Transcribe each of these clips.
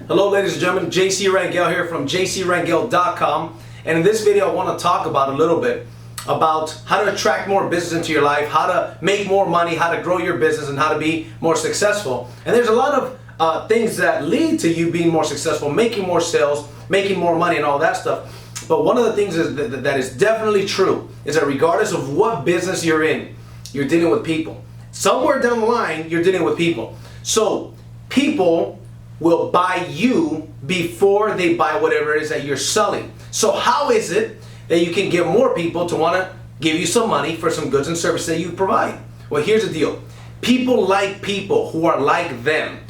Hello ladies and gentlemen, JC Rangel here from jcrangel.com, and in this video I want to talk about a little bit about how to attract more business into your life, how to make more money, how to grow your business, and how to be more successful. And there's a lot of things that lead to you being more successful, making more sales, making more money, and all that stuff. But one of the things that is definitely true is that regardless of what business you're in, you're dealing with people. Somewhere down the line, you're dealing with people. So people will buy you before they buy whatever it is that you're selling. So how is it that you can get more people to want to give you some money for some goods and services that you provide? Well, here's the deal. People like people who are like them,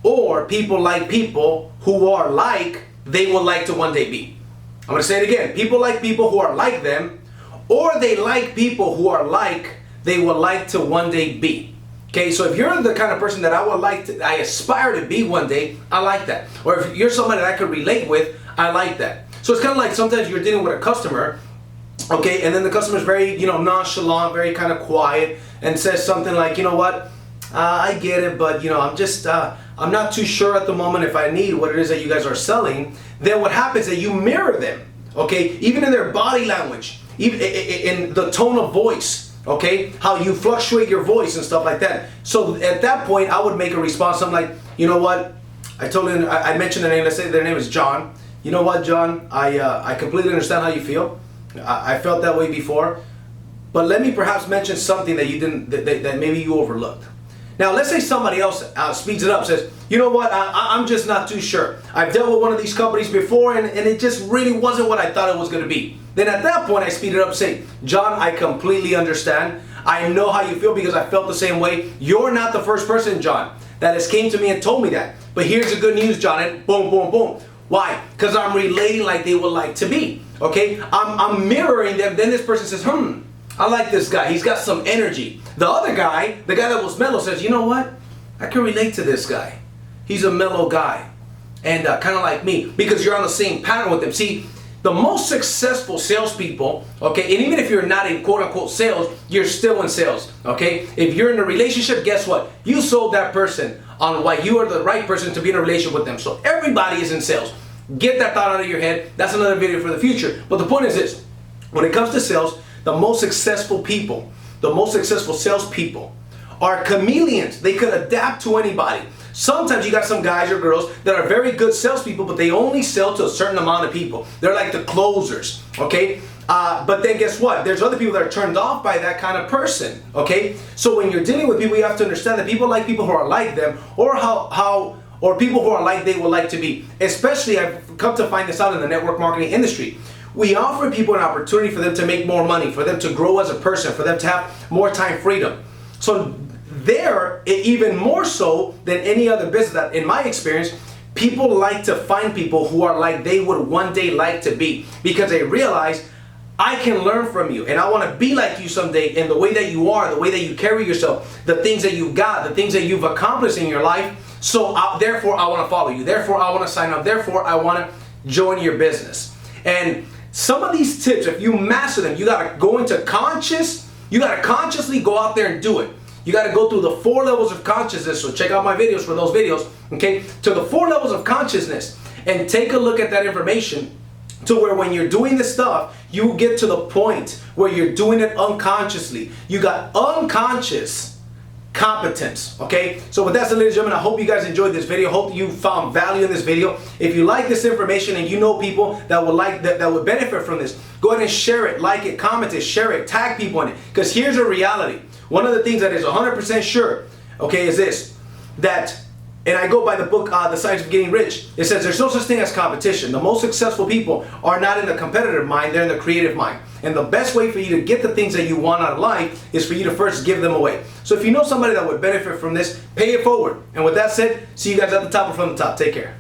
or people like people who are like they would like to one day be. I'm going to say it again. People like people who are like them, or they like people who are like they would like to one day be. Okay, so if you're the kind of person that I aspire to be one day, I like that. Or if you're somebody that I could relate with, I like that. So it's kind of like sometimes you're dealing with a customer, okay, and then the customer's very, nonchalant, very kind of quiet, and says something like, you know what, I get it, but I'm not too sure at the moment if I need what it is that you guys are selling. Then what happens is that you mirror them, okay, even in their body language, even in the tone of voice. Okay, how you fluctuate your voice and stuff like that. So at that point, I would make a response. I'm like, you know what? I mentioned the name. Let's say their name is John. You know what, John? I completely understand how you feel. I felt that way before, but let me perhaps mention something that you didn't, that maybe you overlooked. Now, let's say somebody else speeds it up, says, you know what? I'm just not too sure. I've dealt with one of these companies before, and it just really wasn't what I thought it was going to be. Then at that point, I speed it up, say, John, I completely understand. I know how you feel because I felt the same way. You're not the first person, John, that has came to me and told me that. But here's the good news, John, and boom, boom, boom. Why? Because I'm relating like they would like to be, okay? I'm mirroring them. Then this person says, I like this guy. He's got some energy. The other guy, the guy that was mellow, says, you know what? I can relate to this guy. He's a mellow guy and kind of like me because you're on the same pattern with them. See, the most successful salespeople, okay, and even if you're not in quote-unquote sales, you're still in sales, okay? If you're in a relationship, guess what? You sold that person on why you are the right person to be in a relationship with them. So everybody is in sales. Get that thought out of your head. That's another video for the future. But the point is this. When it comes to sales, the most successful people, the most successful salespeople are chameleons. They could adapt to anybody. Sometimes you got some guys or girls that are very good salespeople, but they only sell to a certain amount of people. They're like the closers, okay? But then guess what? There's other people that are turned off by that kind of person, okay? So when you're dealing with people, you have to understand that people like people who are like them, or or people who are like they would like to be. Especially, I've come to find this out in the network marketing industry. We offer people an opportunity for them to make more money, for them to grow as a person, for them to have more time freedom. So there, even more so than any other business, that in my experience, people like to find people who are like they would one day like to be, because they realize I can learn from you and I want to be like you someday in the way that you are, the way that you carry yourself, the things that you've got, the things that you've accomplished in your life. So therefore I want to follow you. Therefore I want to sign up. Therefore I want to join your business. And some of these tips, if you master them, you got to go into you got to consciously go out there and do it. You got to go through the 4 levels of consciousness. So check out my videos for those videos, okay? To the 4 levels of consciousness and take a look at that information to where when you're doing this stuff, you get to the point where you're doing it unconsciously. You got unconscious competence, okay? So with that said, ladies and gentlemen, I hope you guys enjoyed this video. Hope you found value in this video. If you like this information and you know people that would that would benefit from this, go ahead and share it, like it, comment it, share it, tag people in it. Because here's a reality. One of the things that is 100% sure, okay, is this, that, and I go by the book, The Science of Getting Rich. It says there's no such thing as competition. The most successful people are not in the competitive mind, they're in the creative mind. And the best way for you to get the things that you want out of life is for you to first give them away. So if you know somebody that would benefit from this, pay it forward. And with that said, see you guys at the top or from the top. Take care.